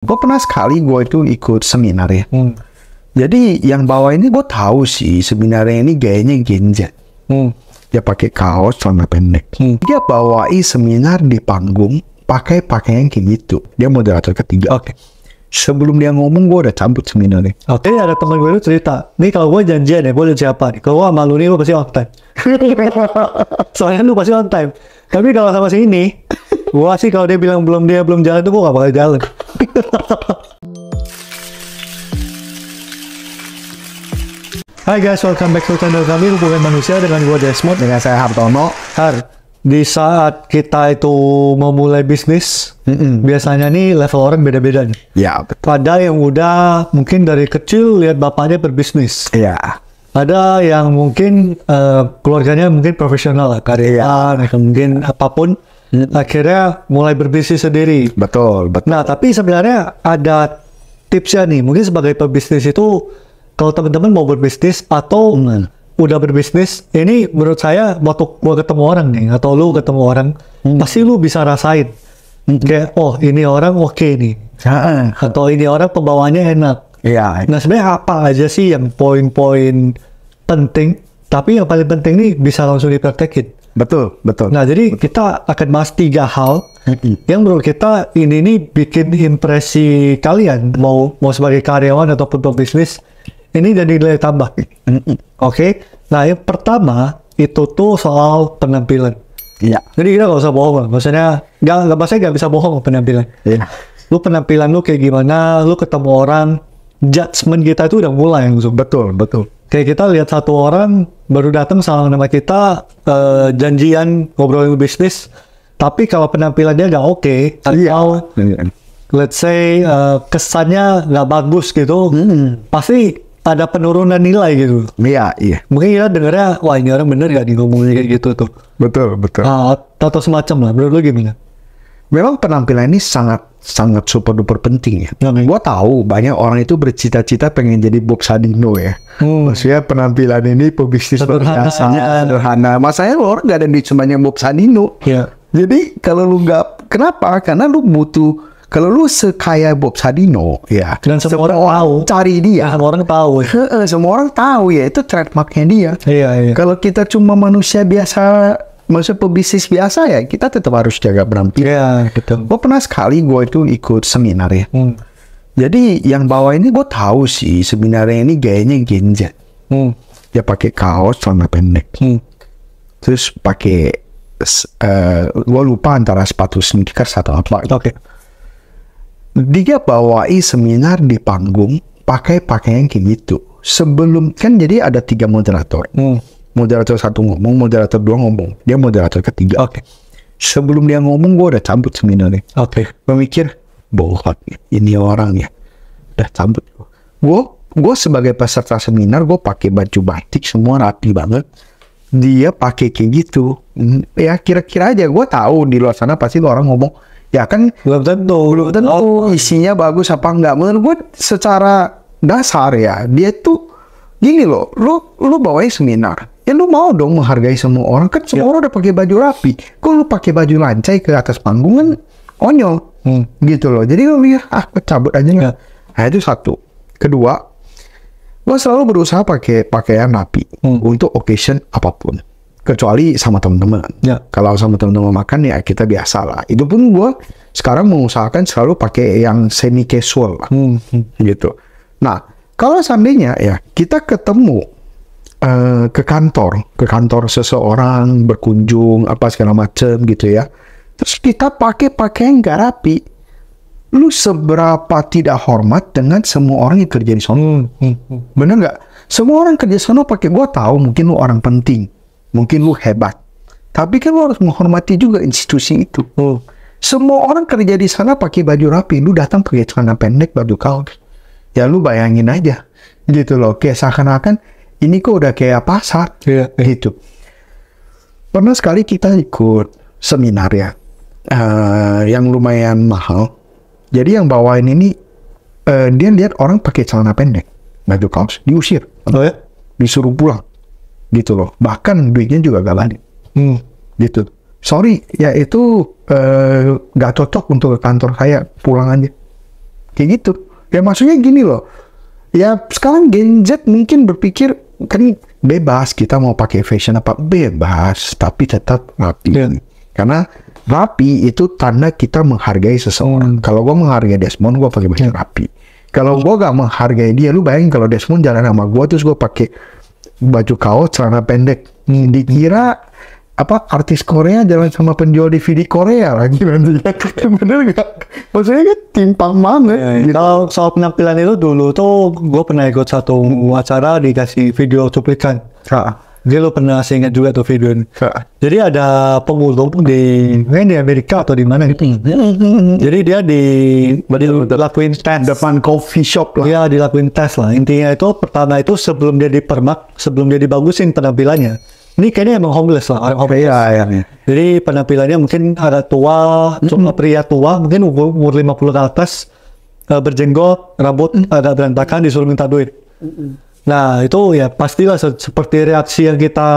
Gue pernah sekali gue itu ikut seminar ya. Jadi yang bawa ini gue tahu sih sebenarnya ini gayanya Gen Z. Dia pakai kaos celana pendek. Dia bawain seminar di panggung pakai pakaian kayak gitu. Dia moderator ketiga. Oke. Sebelum dia ngomong gue udah cabut seminarnya. Oke, ada teman gue itu cerita. Nih kalau gue janjian ya, gue udah siapa nih. Kalau gue sama lu nih, gue pasti on time. Soalnya lu pasti on time. Tapi kalau sama si ini, gue sih kalau dia bilang belum jalan tuh gue gak bakal jalan. Hai guys, welcome back to channel kami Hubungan Manusia dengan gue Desmond. Dengan saya Hartono. Di saat kita itu memulai bisnis, biasanya nih level orang beda-beda nih. Ya betul. Ada yang udah mungkin dari kecil lihat bapaknya berbisnis. Ya. Ada yang mungkin keluarganya mungkin profesional lah, karyawan, atau mungkin apapun. Akhirnya mulai berbisnis sendiri. Betul. Nah, tapi sebenarnya ada tipsnya nih. Mungkin sebagai pebisnis itu, kalau teman-teman mau berbisnis atau udah berbisnis, ini menurut saya waktu gua ketemu orang nih, atau lu ketemu orang, pasti lu bisa rasain. Kayak, oh ini orang oke nih. Atau ini orang pembawanya enak. Iya. Nah sebenarnya apa aja sih yang poin-poin penting, tapi yang paling penting nih bisa langsung dipraktekin. Betul. Nah jadi kita akan bahas 3 hal yang menurut kita ini nih bikin impresi kalian, mau sebagai karyawan ataupun pebisnis, ini jadi nilai tambah. Oke. Nah yang pertama itu tuh soal penampilan. Iya. Jadi kita nggak usah bohong lah. Maksudnya nggak bisa bohong penampilan. Iya. Lu penampilan lu kayak gimana, lu ketemu orang, judgement kita itu udah mulai langsung. Betul. Kayak kita lihat satu orang baru datang sama nama kita, janjian ngobrolin bisnis, tapi kalau penampilannya nggak oke, atau let's say kesannya nggak bagus gitu, pasti ada penurunan nilai gitu. Iya. Mungkin kita dengarnya, wah ini orang bener nggak ngomongnya kayak gitu tuh. Betul. Atau semacam lah. Menurut lu gimana? Memang penampilan ini sangat super duper penting ya. Gua tahu banyak orang itu bercita-cita pengen jadi Bob Sadino ya. Maksudnya penampilan ini pebisnis sederhana. Masanya orang nggak ada di semuanya Bob Sadino. Iya. Jadi kalau lu nggak, kenapa? Karena lu butuh. Kalau lu sekaya Bob Sadino, ya, dan semua orang tahu, cari dia. Semua orang tahu. Semua orang tahu ya, itu trademarknya dia. Iya. Kalau kita cuma manusia biasa, maksudnya pebisnis biasa ya, kita tetap harus jaga penampilan. Iya, gitu. Gue pernah sekali gue itu ikut seminar ya. Jadi yang bawa ini gue tahu sih sebenarnya ini gayanya Gen Z. Dia pakai kaos celana pendek, terus pakai gue lupa antara sepatu sneakers atau apa. Oke. Dia bawain seminar di panggung pakai pakaian kayak gitu. Sebelum kan jadi ada 3 moderator. Moderator 1 ngomong, moderator 2 ngomong. Dia moderator ketiga. Oke. Sebelum dia ngomong gue udah cabut seminarnya. Oke. Gue mikir bohong ini orang ya. Udah cabut. Gue sebagai peserta seminar gue pakai baju batik semua rapi banget. Dia pakai kayak gitu. Ya kira-kira aja gue tahu di luar sana pasti orang ngomong. Ya kan belum tentu isinya bagus apa enggak. Menurut gue secara dasar ya dia tuh gini loh, lu bawain seminar ya lu mau dong menghargai semua orang, kan semua orang udah pakai baju rapi, kok lu pakai baju lancai ke atas panggung kan konyol gitu loh. Jadi gue mikir cabut aja lah. Nah itu satu. Kedua, gue selalu berusaha pakai pakaian rapi untuk occasion apapun, kecuali sama teman-teman. Kalau sama teman-teman makan ya kita biasa lah. Itu pun gue sekarang mengusahakan selalu pakai yang semi casual lah, gitu. Nah kalau seandainya ya kita ketemu ke kantor seseorang, berkunjung apa segala macem gitu ya, terus kita pakai pakaian nggak rapi, lu seberapa tidak hormat dengan semua orang yang kerja di sana. Bener nggak? Semua orang kerja di sana pakai, gue tahu mungkin lu orang penting, mungkin lu hebat, tapi kan lu harus menghormati juga institusi itu. Semua orang kerja di sana pakai baju rapi, lu datang pakai celana pendek, baju kaos. Ya lu bayangin aja, gitu loh. Kayak seakan-akan ini kok udah kayak pasar, gitu. Pernah sekali kita ikut seminar ya, yang lumayan mahal. Jadi yang bawain ini, dia lihat orang pakai celana pendek, baju kaos, diusir, disuruh pulang. Gitu loh, bahkan duitnya juga gak balik. Gitu, sorry ya itu gak cocok untuk ke kantor saya, pulang aja. kayak gitu. Ya maksudnya gini loh. Ya sekarang Gen Z mungkin berpikir kan bebas, kita mau pakai fashion apa bebas, tapi tetap rapi. Karena rapi itu tanda kita menghargai seseorang. Kalau gue menghargai Desmond, gue pakai baju rapi. Kalau gue gak menghargai dia, lu bayangin kalau Desmond jalan sama gue terus gue pakai baju kaos celana pendek, dikira apa artis Korea jalan sama penjual DVD Korea lagi nanti. Bener gak? Maksudnya kan timpang banget. Gitu. Kalau soal penampilan itu dulu tuh gue pernah ikut satu acara dikasih video cuplikan. Dia lo pernah ingat juga tuh video ini. Jadi ada pemulung di Amerika atau di mana gitu. Jadi dia dilakuin tes depan coffee shop lah. Iya, dilakuin tes lah. Intinya itu pertama itu sebelum dia dipermak, sebelum dia dibagusin penampilannya. Ini kayaknya emang homeless lah. Iya. Jadi penampilannya mungkin agak tua, cuma pria tua, mungkin umur 50 ke atas, berjenggot, rambut agak berantakan, disuruh minta duit. Nah itu ya pastilah seperti reaksi yang kita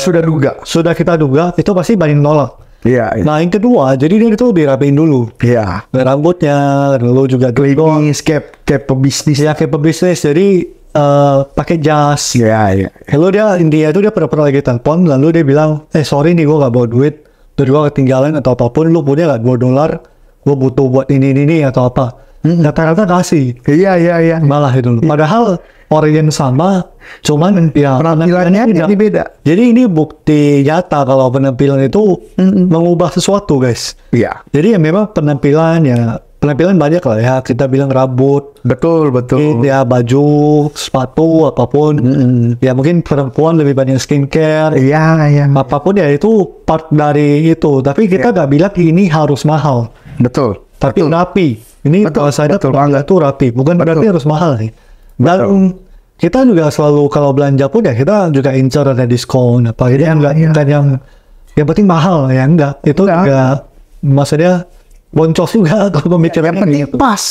sudah kita duga, itu pasti banyak nolak. Iya. Nah yang kedua, jadi dia itu dirapiin dulu. Iya. Rambutnya, lalu juga klimis, kayak pebisnis. Ya kayak pebisnis, jadi pakai jas. Iya. Lalu dia pernah lagi telepon, lalu dia bilang, sorry nih gue gak bawa duit, duit gue ketinggalan atau apapun, lu punya gak $2, gue butuh buat ini atau apa. Rata-rata kasih. Iya. Malah itu. Padahal orang yang sama, cuman ya penampilannya jadi beda. Jadi ini bukti nyata kalau penampilan itu mengubah sesuatu, guys. Iya. Jadi ya memang penampilan banyak lah ya. Kita bilang rambut, betul. Ya baju, sepatu, apapun. Ya mungkin perempuan lebih banyak skincare. Iya. Apapun ya itu part dari itu. Tapi kita nggak bilang ini harus mahal. Betul. Tapi rapi. Ini kalau saya itu rapi. Bukan berarti harus mahal nih. Dan kita juga selalu kalau belanja pun ya kita juga incar ada diskon apa. Jadi bukan yang penting mahal ya enggak. Itu juga maksudnya boncos juga kalau pemikirannya penting pas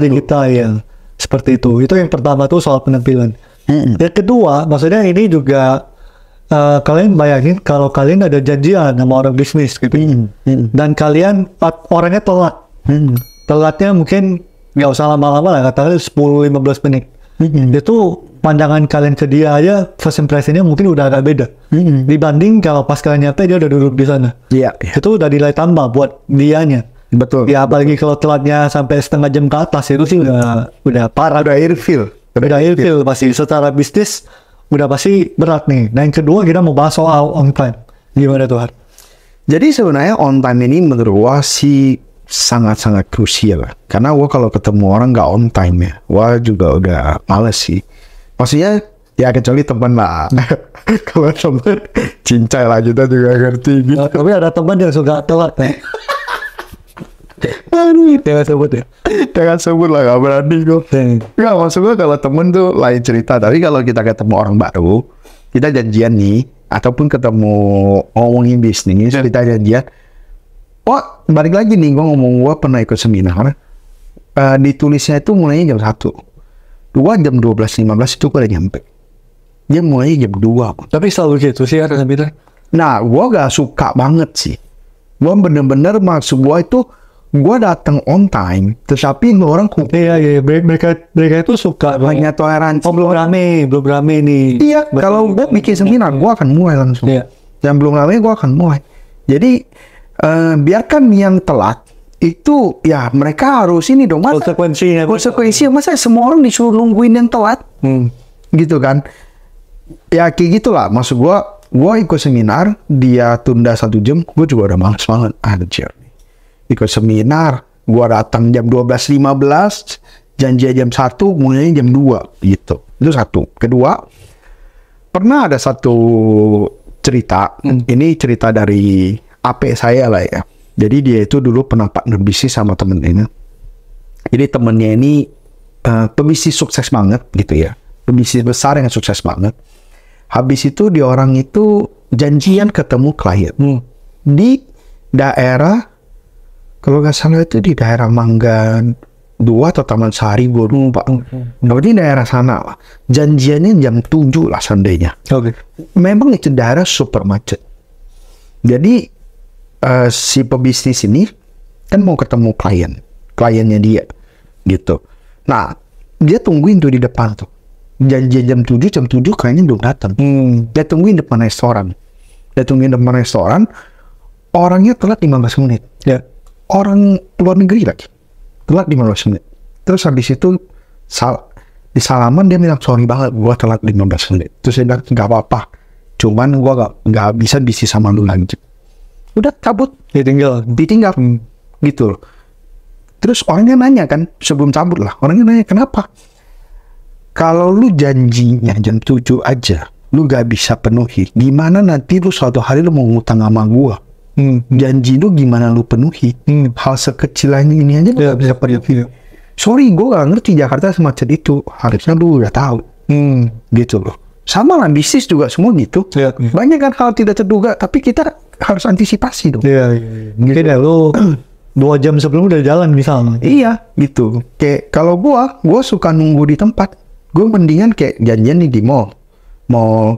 di kita ya seperti itu. Itu yang pertama tuh soal penampilan. Yang kedua maksudnya ini juga kalian bayangin kalau kalian ada janjian sama orang bisnis gitu dan kalian orangnya telat. Telatnya mungkin nggak usah lama-lama lah, katakan 10-15 menit. Itu pandangan kalian ke dia aja first impressionnya mungkin udah agak beda dibanding kalau pas kalian nyampe dia udah duduk di sana. Iya. Itu udah nilai tambah buat dianya. Betul. Ya apalagi kalau telatnya sampai setengah jam ke atas itu sih udah parah. Udah ilfil pasti secara bisnis udah pasti berat nih. Nah yang kedua kita mau bahas soal on time. Gimana tuh Har? Jadi sebenarnya on time ini menurut gua sih sangat-sangat krusial lah. Karena gua kalau ketemu orang nggak on time ya, gua juga udah males sih. Maksudnya ya kecuali teman lah. Kalau teman cincai lah kita juga ngerti gitu. Tapi ada teman yang suka telat nih. Aduh, jangan sebut lah, gak berani kok. Nggak, maksud gue kalau temen tuh lain cerita. Tapi kalau kita ketemu orang baru, kita janjian nih, ataupun ketemu ngomongin bisnis, kita janjian. Oh, balik lagi nih, gue pernah ikut seminar. Ditulisnya itu mulainya jam 1. Jam 12.15 itu gue udah nyampe. Dia mulainya jam 2. Tapi selalu gitu sih ada seminar. Nah, gue gak suka banget sih. Gue bener-bener maksud gue itu, gue datang on time, tetapi orang Iya, mereka itu suka banyak toleransi. belum rame nih. Iya, kalau gue bikin seminar, gue akan mulai langsung. Iya. Yang belum rame, gue akan mulai. Jadi, biarkan yang telat, itu ya mereka harus ini dong. Konsekuensinya, masa semua orang disuruh nungguin yang telat? Gitu kan. Ya kayak gitulah, maksud gue ikut seminar, dia tunda 1 jam, gue juga udah males banget. Anjir. Ikut seminar, gua datang jam 12.15, janji jam 1, mulainya jam 2, gitu. Itu satu. Kedua, pernah ada satu cerita, ini cerita dari AP saya lah ya. Jadi dia itu dulu pernah partner bisnis sama temennya. Jadi temennya ini pebisnis sukses banget gitu ya. Pebisnis besar yang sukses banget. Habis itu dia orang itu janjian ketemu klien. Di daerah, kalau nggak salah itu di daerah Mangga 2 atau Taman Sari, gue lupa. Nah, di daerah sana lah. Janjiannya jam 7 lah seandainya. Memang itu daerah super macet. Jadi si pebisnis ini kan mau ketemu klien. kliennya dia gitu. Nah dia tungguin tuh di depan tuh, janjian jam 7 kliennya belum datang. Dia tungguin depan restoran, orangnya telat 15 menit. Ya. Orang luar negeri lagi telat 15 menit. Terus habis itu di salaman dia bilang sorry banget gua telat 15 menit. Terus dia bilang nggak apa-apa, cuman gua nggak bisa bisnis sama lu lagi. Udah cabut, Ditinggal. gitu loh. Terus orangnya nanya kan, sebelum cabut lah, orangnya nanya kenapa? Kalau lu janjinya jam 7 aja, lu gak bisa penuhi, gimana nanti lu suatu hari lu mau ngutang sama gua? Janji lu gimana lu penuhi? Hal sekecil ini aja Ya, bisa penuhi. Sorry, gua gak ngerti Jakarta semacam itu. Harusnya lu udah tahu. Gitu loh. Sama lah, bisnis juga semua gitu. Ya. Banyak kan hal tidak terduga, tapi kita harus antisipasi dong. Iya. Mungkin ya lu 2 jam sebelum udah jalan misalnya. Iya, gitu. Kayak kalau gua suka nunggu di tempat. Gue mendingan kayak janjian nih di mall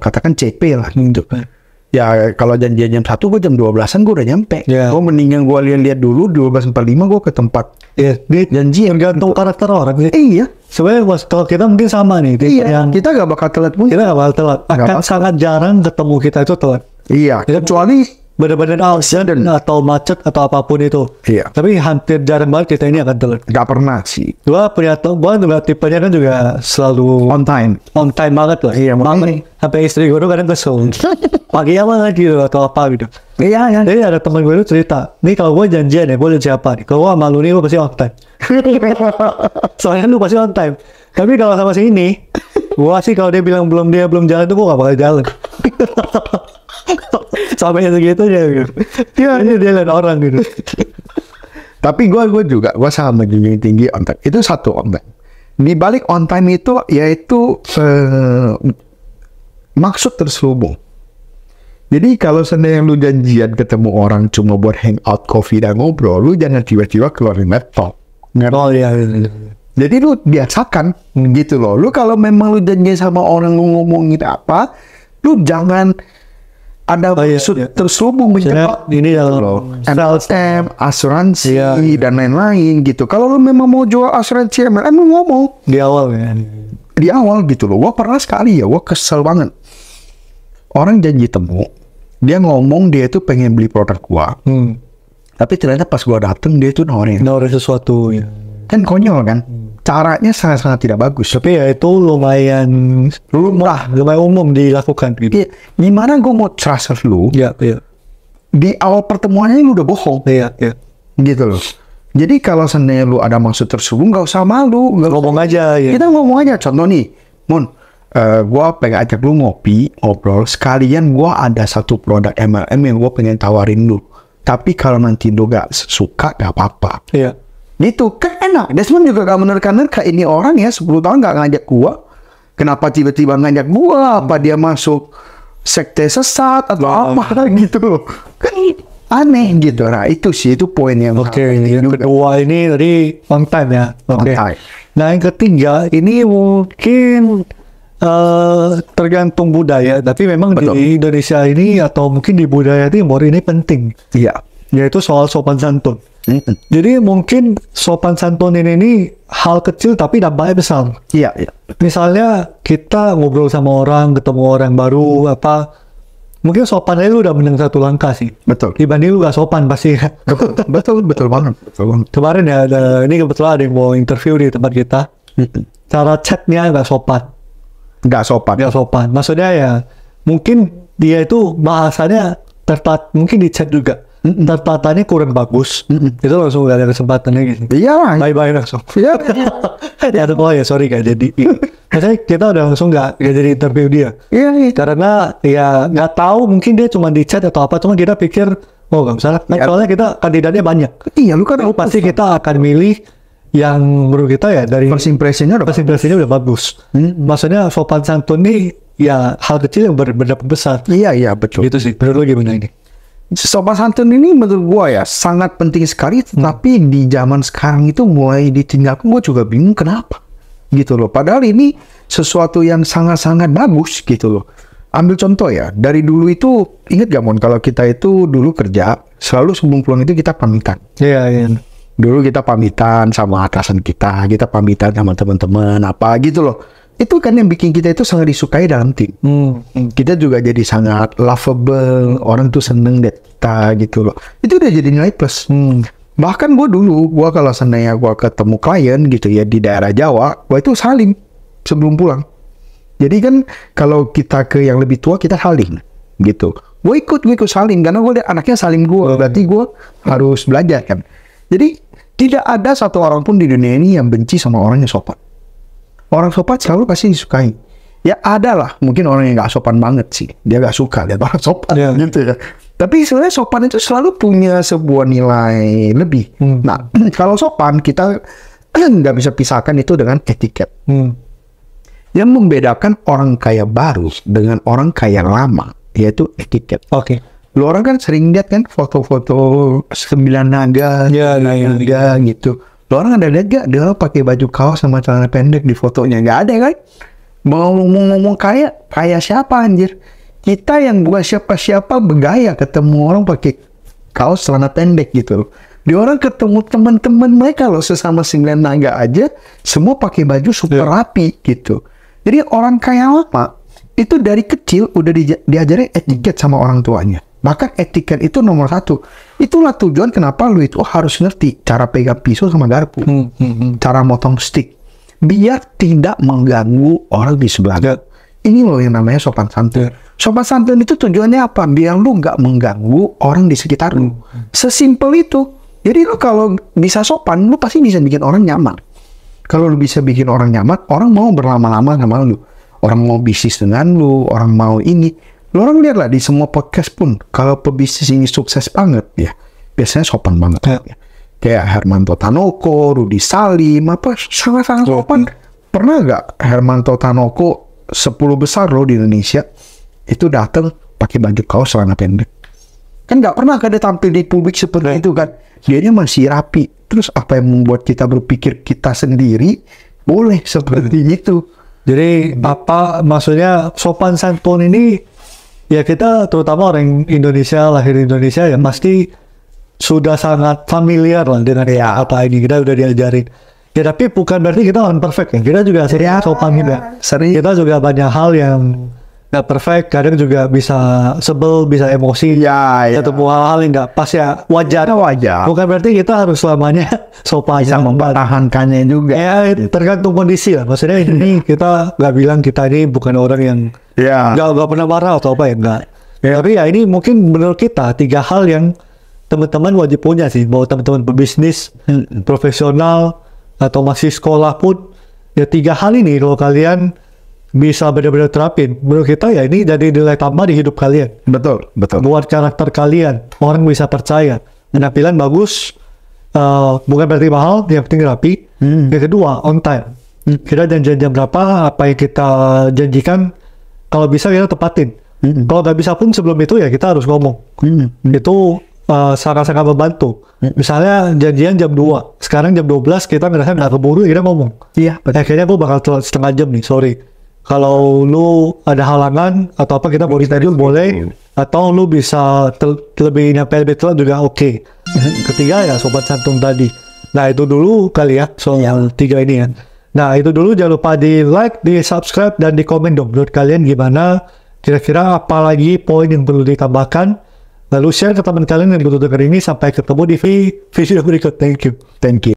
katakan CP lah gitu. Ya kalau janjian jam 1, gue jam 12-an gue udah nyampe. Yeah. Gue mendingan gue lihat dulu 12.45 gue ke tempat. Iya, janjian. Tergantung karakter orang sih. Iya. Sebenarnya kalau kita mungkin sama nih. Iya. Kita gak bakal telat pun. Kita gak bakal telat. Akan sangat jarang ketemu kita itu telat. Iya. Kecuali benar-benar accident atau macet atau apapun itu. Iya. Tapi hampir jarang banget kita ini akan telat. Gak pernah sih. Gua tipenya kan juga selalu On time banget lah. Iya, banget. Sampai istri gue tuh kadang kesel. Pagi apa gitu atau apa gitu. Iya. Jadi ada teman gue tuh cerita, nih kalau gue janjian ya, gue lihat siapa nih. Kalau gue sama lu nih, gue pasti on time. Soalnya lu pasti on time. Tapi kalau sama si ini, gue sih kalau dia bilang belum jalan tuh gue gak bakal jalan. Sampai segitu ya gitu. Dia lihat orang gitu. Tapi gue sama menjunjung tinggi on time. Itu satu on time. Di balik on time itu yaitu maksud terselubung. Jadi kalau seandainya lu janjian ketemu orang cuma buat hangout, coffee dan ngobrol, lu jangan tiba-tiba keluarin laptop. Oh iya. Jadi lu biasakan gitu loh. Lu kalau memang lu janjian sama orang lu ngomongin apa, lu jangan ada maksud terselubung menjebak ini loh. MLM, asuransi dan lain-lain gitu. Kalau lu memang mau jual asuransi MLM, lu ngomong di awal ya. Di awal gitu loh. Gua pernah sekali ya, gua kesel banget. Orang janji temu, dia ngomong dia itu pengen beli produk gua. Tapi ternyata pas gua dateng dia itu nawarin sesuatu ya. Kan konyol kan? Caranya sangat-sangat tidak bagus. Tapi ya itu lumayan umum dilakukan gitu. Iya. Gimana gue mau trust lu? Iya. Di awal pertemuannya lu udah bohong. Iya. Gitu loh. Jadi kalau seandainya lu ada maksud terselubung, gak usah malu. Ngomong aja ya. Kita ngomong aja. Contoh nih, Mun, gue pengen ajak lu ngobrol. Sekalian gue ada satu produk MLM yang gue pengen tawarin lu. Tapi kalau nanti lu gak suka, gak apa-apa. Iya. Gitu kan enak. Desmond juga gak menerka-nerka ini orang ya 10 tahun gak ngajak gua. Kenapa tiba-tiba ngajak gua? Apa dia masuk sekte sesat atau apa gitu loh. Kan aneh gitu. Nah itu poin yang yang kedua ini tadi on time ya. On time. Nah yang ketiga ini mungkin tergantung budaya. Tapi memang di Indonesia ini atau mungkin di budaya timur ini penting. Iya. Yaitu soal sopan santun. Jadi mungkin sopan santun ini hal kecil tapi dampaknya besar. Iya. Misalnya kita ngobrol sama orang, ketemu orang baru, mungkin sopan aja lu udah menang satu langkah sih. Betul. Dibanding lu gak sopan pasti. Betul banget. Kemarin ya, ini kebetulan ada yang mau interview di tempat kita. Cara chatnya gak sopan. Gak sopan. Maksudnya ya, mungkin dia itu bahasanya mungkin di chat juga. Tertatanya kurang bagus. Itu langsung gak ada kesempatannya gitu. Iya. Bye langsung. Iya. Sorry gak jadi. Maksudnya kita udah langsung gak jadi interview dia. Iya. Karena ya gak tahu mungkin dia cuma di chat atau apa. Cuma kita pikir gak usah. Soalnya kita kandidatnya banyak. Iya lu kan pasti kita akan milih yang menurut kita ya dari first impressionnya udah bagus. Maksudnya sopan santun nih ya hal kecil yang berdampak besar. Iya betul. Gitu sih. Menurut lu gimana ini? Sopan santun ini menurut gua ya sangat penting sekali, tapi di zaman sekarang itu mulai ditinggalkan. Gua juga bingung kenapa gitu loh, padahal ini sesuatu yang sangat-sangat bagus gitu loh. Ambil contoh ya, dari dulu itu inget gak Mon, kalau kita itu dulu kerja selalu sebelum pulang itu kita pamitan. Iya. Dulu kita pamitan sama atasan kita pamitan sama teman-teman apa gitu loh. Itu kan yang bikin kita itu sangat disukai dalam tim. Kita juga jadi sangat lovable, orang tuh seneng deh kita gitu loh. Itu udah jadi nilai plus. Bahkan gue kalau seandainya gue ketemu klien gitu ya di daerah Jawa, gue itu salim sebelum pulang. Jadi kan kalau kita ke yang lebih tua kita saling gitu. Gue ikut saling karena gue liat anaknya saling gue, berarti gue harus belajar kan. Jadi tidak ada satu orang pun di dunia ini yang benci sama orang yang sopan. Orang sopan selalu pasti disukai. Ya ada lah, mungkin orang yang gak sopan banget sih, dia gak suka lihat orang sopan gitu ya. Tapi sebenarnya sopan itu selalu punya sebuah nilai lebih. Nah, kalau sopan kita nggak bisa pisahkan itu dengan etiket. Yang membedakan orang kaya baru dengan orang kaya lama yaitu etiket. Oke. Lu orang kan sering lihat kan foto-foto 9 naga, naga gitu. Lu orang ada lihat gak dia pakai baju kaos sama celana pendek di fotonya? Nggak ada kan? Mau ngomong kaya siapa anjir? Kita yang bukan siapa-siapa bergaya ketemu orang pakai kaos celana pendek gitu. Di orang ketemu teman-teman mereka loh sesama 9 naga aja semua pakai baju super rapi gitu. Jadi orang kaya lama itu dari kecil udah diajarin etiket sama orang tuanya. Bahkan etiket itu nomor 1. Itulah tujuan kenapa lu itu harus ngerti cara pegang pisau sama garpu, cara motong stick, biar tidak mengganggu orang di sebelah. Ini loh yang namanya sopan santun. Sopan santun itu tujuannya apa? Biar lu nggak mengganggu orang di sekitar lu. Sesimpel itu. Jadi lu kalau bisa sopan, lu pasti bisa bikin orang nyaman. Kalau lu bisa bikin orang nyaman, orang mau berlama-lama sama lu. Orang mau bisnis dengan lu, orang mau ini. Lu orang lihatlah di semua podcast pun, kalau pebisnis ini sukses banget ya, biasanya sopan banget. Ya. Kayak Hermanto Tanoko, Rudy Salim, apa sangat-sangat sopan. Pernah nggak Hermanto Tanoko 10 besar loh di Indonesia itu datang pakai baju kaos celana pendek? Kan nggak pernah kan dia tampil di publik seperti itu kan. Dianya masih rapi. Terus apa yang membuat kita berpikir kita sendiri boleh seperti itu? Jadi apa maksudnya sopan santun ini ya kita terutama orang Indonesia lahir di Indonesia ya pasti sudah sangat familiar lah dengan kata ini, kita udah diajarin. Ya tapi bukan berarti kita orang perfect ya. Kita juga sering sopan juga. Kita juga banyak hal yang nggak perfect, kadang juga bisa sebel, bisa emosi, ketemu hal-hal yang nggak pas ya, wajar. Bukan berarti kita harus selamanya sopan, bisa mempertahankannya juga. Ya tergantung kondisi lah. Maksudnya ini kita nggak bilang kita ini bukan orang yang nggak pernah marah atau apa ya, enggak. Tapi ya ini mungkin menurut kita 3 hal yang teman-teman wajib punya sih, mau teman-teman berbisnis, profesional atau masih sekolah pun ya 3 hal ini kalau kalian bisa benar-benar terapin, menurut kita ya ini jadi nilai tambah di hidup kalian. Betul. Buat karakter kalian, orang bisa percaya. Penampilan bagus, bukan berarti mahal, yang penting rapi. Yang kedua, on time. Kita janjian jam berapa, apa yang kita janjikan, kalau bisa kita tepatin. Kalau nggak bisa pun sebelum itu ya kita harus ngomong. Itu sangat-sangat membantu. Misalnya janjian jam 2, sekarang jam 12 kita ngerasa nggak keburu, kita ngomong. Iya, kayaknya gue bakal telat setengah jam nih, sorry. Kalau lu ada halangan atau apa kita mau reschedule boleh, atau lu bisa lebih telat juga oke. Ketiga ya sopan santun tadi. Nah itu dulu kali ya soal yang 3 ini ya. Nah itu dulu, jangan lupa di like, di subscribe, dan di komen dong menurut kalian gimana, kira-kira apa lagi poin yang perlu ditambahkan. Lalu share ke teman kalian yang butuh dengar ini. Sampai ketemu di video berikut. Thank you.